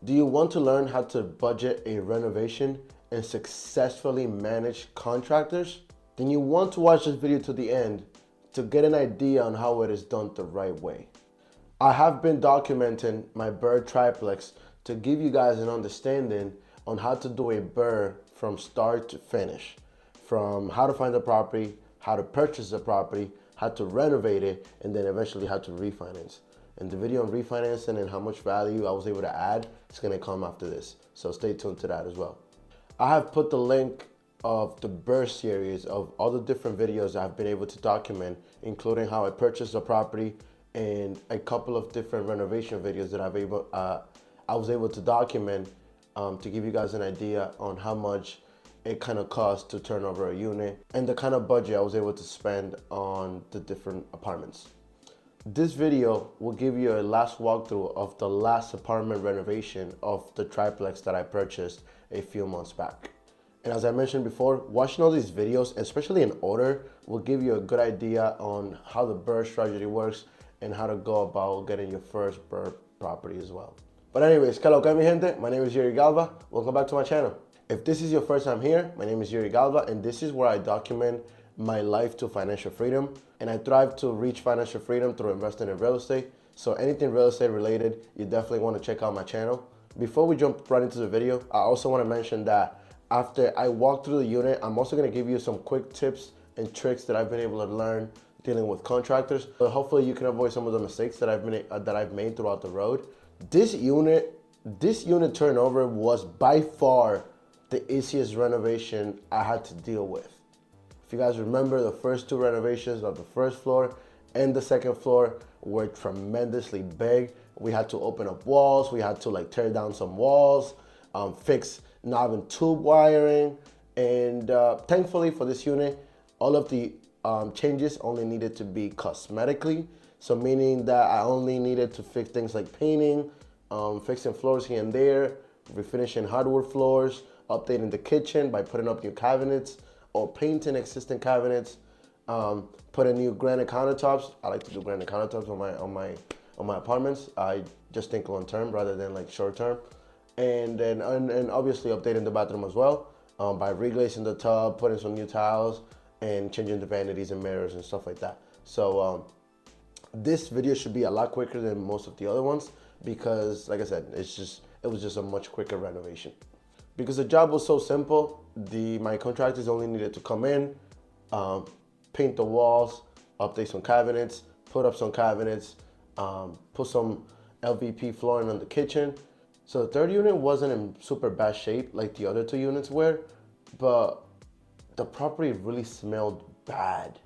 Do you want to learn how to budget a renovation and successfully manage contractors? Then you want to watch this video to the end to get an idea on how it is done the right way. I have been documenting my BRRRR triplex to give you guys an understanding on how to do a BRRRR from start to finish. From how to find the property, how to purchase the property, how to renovate it, and then eventually how to refinance. And the video on refinancing and how much value I was able to add is gonna come after this. So stay tuned to that as well. I have put the link of the BRRRR series of all the different videos I've been able to document, including how I purchased the property and a couple of different renovation videos that I was able to document to give you guys an idea on how much it kind of costs to turn over a unit and the kind of budget I was able to spend on the different apartments. This video will give you a last walkthrough of the last apartment renovation of the triplex that I purchased a few months back. And as I mentioned before, watching all these videos, especially in order, will give you a good idea on how the BRRRR strategy works and how to go about getting your first BRRRR property as well. But anyways, ¿qué lo que mi gente? My name is Yuri Galva. Welcome back to my channel. If this is your first time here, my name is Yuri Galva, and this is where I document my life to financial freedom. And I strive to reach financial freedom through investing in real estate. So anything real estate related, you definitely want to check out my channel. Before we jump right into the video, I also want to mention that after I walk through the unit, I'm also going to give you some quick tips and tricks that I've been able to learn dealing with contractors. So hopefully you can avoid some of the mistakes that I've made throughout the road. This unit turnover was by far the easiest renovation I had to deal with. If you guys remember, the first two renovations of the first floor and the second floor were tremendously big. We had to open up walls. We had to like tear down some walls, fix knob and tube wiring. And thankfully for this unit, all of the changes only needed to be cosmetically. So meaning that I only needed to fix things like painting, fixing floors here and there, refinishing hardwood floors, updating the kitchen by putting up new cabinets, or painting existing cabinets, putting new granite countertops. I like to do granite countertops on my apartments. I just think long term rather than like short term, and then and obviously updating the bathroom as well by reglazing the tub, putting some new tiles, and changing the vanities and mirrors and stuff like that. So this video should be a lot quicker than most of the other ones because, like I said, it was just a much quicker renovation. Because the job was so simple, my contractors only needed to come in, paint the walls, update some cabinets, put up some cabinets, put some LVP flooring on the kitchen. So the third unit wasn't in super bad shape like the other two units were, but the property really smelled bad.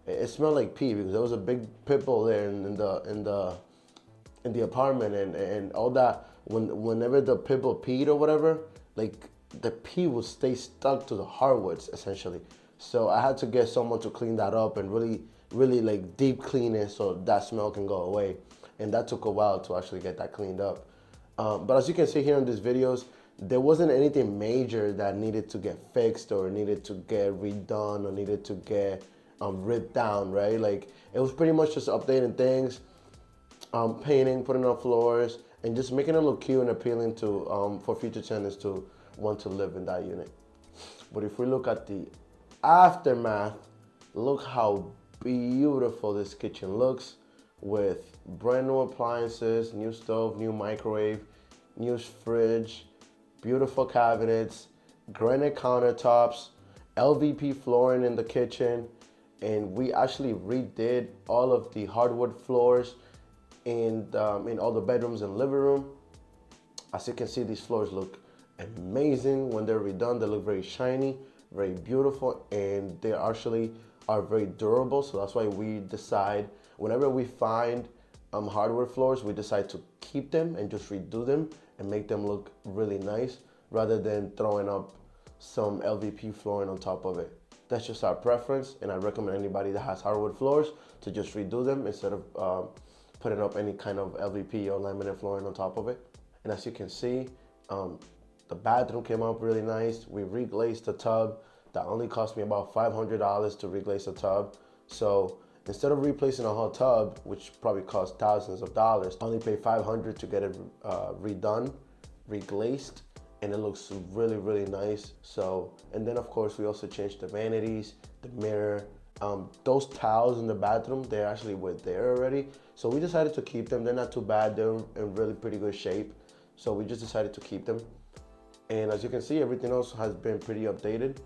It smelled like pee because there was a big pit bull there in the apartment and all that. Whenever the pit bull peed or whatever, like the pee would stay stuck to the hardwoods essentially. So I had to get someone to clean that up and really like deep clean it so that smell can go away. And that took a while to actually get that cleaned up. But as you can see here in these videos, there wasn't anything major that needed to get fixed or needed to get redone or needed to get ripped down, right? Like it was pretty much just updating things, painting, putting on floors, and just making it look cute and appealing to for future tenants to want to live in that unit. But if we look at the aftermath, look how beautiful this kitchen looks with brand new appliances, new stove, new microwave, new fridge, beautiful cabinets, granite countertops, LVP flooring in the kitchen, and we actually redid all of the hardwood floors in all the bedrooms and living room. As you can see, these floors look amazing. When they're redone, they look very shiny, very beautiful, and they actually are very durable. So that's why we decide, whenever we find hardwood floors, we decide to keep them and just redo them and make them look really nice rather than throwing up some LVP flooring on top of it. That's just our preference, and I recommend anybody that has hardwood floors to just redo them instead of putting up any kind of LVP or laminate flooring on top of it. And as you can see, the bathroom came out really nice. We reglazed the tub. That only cost me about $500 to reglaze the tub. So instead of replacing a whole tub, which probably cost thousands of dollars, I only paid $500 to get it redone. reglazed, and it looks really, really nice. So, and then of course we also changed the vanities, the mirror. Those towels in the bathroom, they actually were there already. So we decided to keep them. They're not too bad. They're in really pretty good shape. So we just decided to keep them. And as you can see, everything else has been pretty updated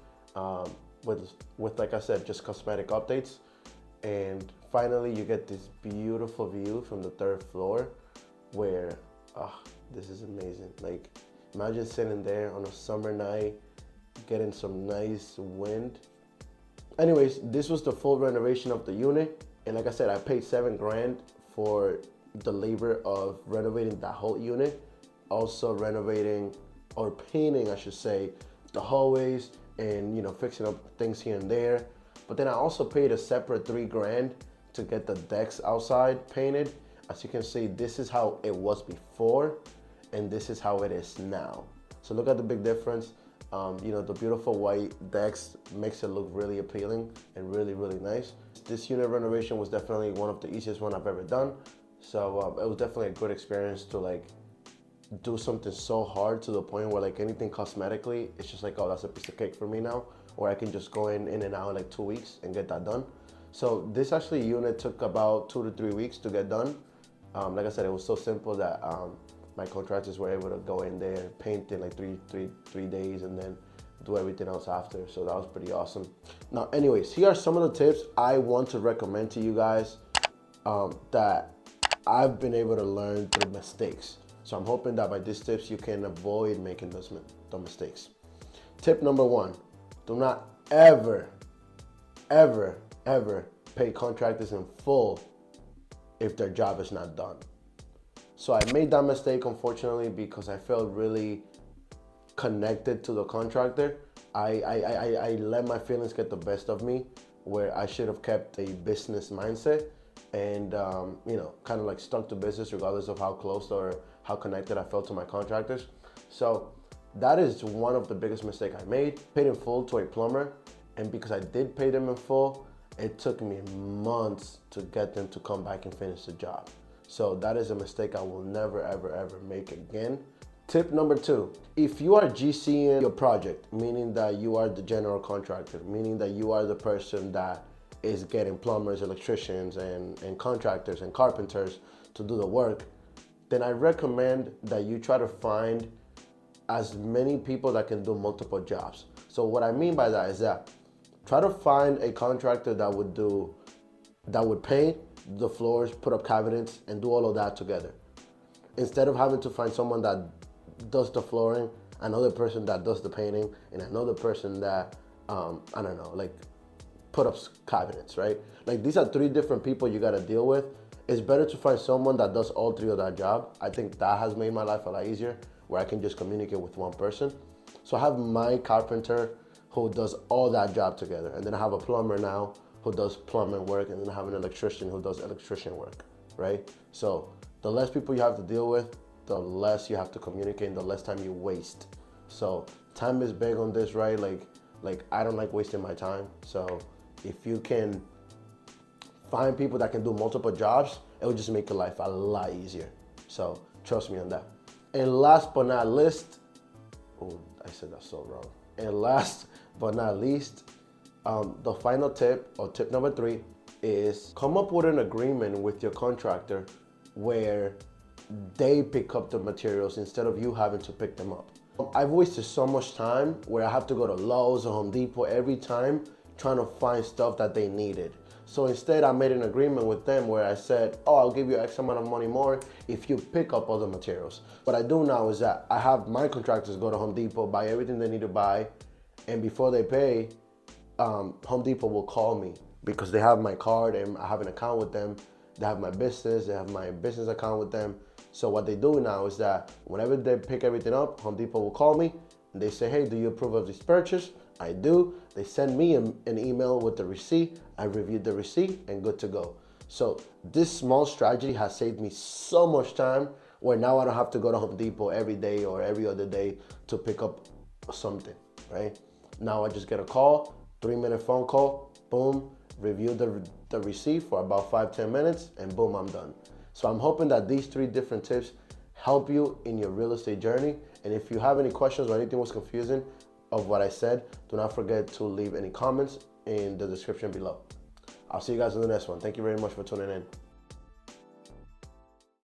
with like I said, just cosmetic updates. And finally, you get this beautiful view from the third floor where, this is amazing. Like, imagine sitting there on a summer night, getting some nice wind. Anyways, this was the full renovation of the unit. And like I said, I paid $7,000 for the labor of renovating that whole unit. Also renovating, or painting, I should say, the hallways and, you know, fixing up things here and there. But then I also paid a separate $3,000 to get the decks outside painted. As you can see, this is how it was before, and this is how it is now. So look at the big difference. You know, the beautiful white decks makes it look really appealing and really, really nice. This unit renovation was definitely one of the easiest one I've ever done. So it was definitely a good experience to like do something so hard to the point where like anything cosmetically, it's just like, oh, that's a piece of cake for me now. Or I can just go in and out in like 2 weeks and get that done. So this actually unit took about 2 to 3 weeks to get done. Like I said, it was so simple that my contractors were able to go in there, paint in like three days, and then do everything else after. So that was pretty awesome. Now, anyways, here are some of the tips I want to recommend to you guys that I've been able to learn through mistakes. So I'm hoping that by these tips, you can avoid making those mistakes. Tip number 1, do not ever pay contractors in full if their job is not done. So I made that mistake, unfortunately, because I felt really connected to the contractor. I let my feelings get the best of me, where I should have kept a business mindset and you know, kind of like stuck to business regardless of how close or how connected I felt to my contractors. So that is one of the biggest mistakes I made. Paid in full to a plumber, and because I did pay them in full, it took me months to get them to come back and finish the job. So that is a mistake I will never, ever make again. Tip number 2, if you are GCing your project, meaning that you are the general contractor, meaning that you are the person that is getting plumbers, electricians, and contractors and carpenters to do the work, then I recommend that you try to find as many people that can do multiple jobs. So what I mean by that is that try to find a contractor that would paint the floors, put up cabinets, and do all of that together. Instead of having to find someone that does the flooring, another person that does the painting, and another person that, I don't know, like put up cabinets, right? Like these are 3 different people you gotta deal with. It's better to find someone that does all 3 of that job. I think that has made my life a lot easier, where I can just communicate with one person. So I have my carpenter who does all that job together. And then I have a plumber now who does plumbing work, and then I have an electrician who does electrician work, right? So the less people you have to deal with, the less you have to communicate and the less time you waste. So time is big on this, right? Like I don't like wasting my time. So if you can find people that can do multiple jobs, it will just make your life a lot easier. So trust me on that. And last but not least, oh, I said that so wrong. And last but not least, the final tip, or tip number 3, is come up with an agreement with your contractor where they pick up the materials instead of you having to pick them up. I've wasted so much time where I have to go to Lowe's or Home Depot every time trying to find stuff that they needed. So instead, I made an agreement with them where I said, oh, I'll give you X amount of money more if you pick up all the materials. What I do now is that I have my contractors go to Home Depot, buy everything they need to buy, and before they pay, Home Depot will call me because they have my card and I have an account with them. They have my business, they have my business account with them. So what they do now is that whenever they pick everything up, Home Depot will call me and they say, hey, do you approve of this purchase? I do. They send me an email with the receipt. I reviewed the receipt and good to go. So this small strategy has saved me so much time where now I don't have to go to Home Depot every day or every other day to pick up something, right? Now I just get a call, 3-minute phone call, boom, review the receipt for about 5-10 minutes, and boom, I'm done. So I'm hoping that these 3 different tips help you in your real estate journey. And if you have any questions or anything was confusing of what I said, do not forget to leave any comments in the description below. I'll see you guys in the next one. Thank you very much for tuning in.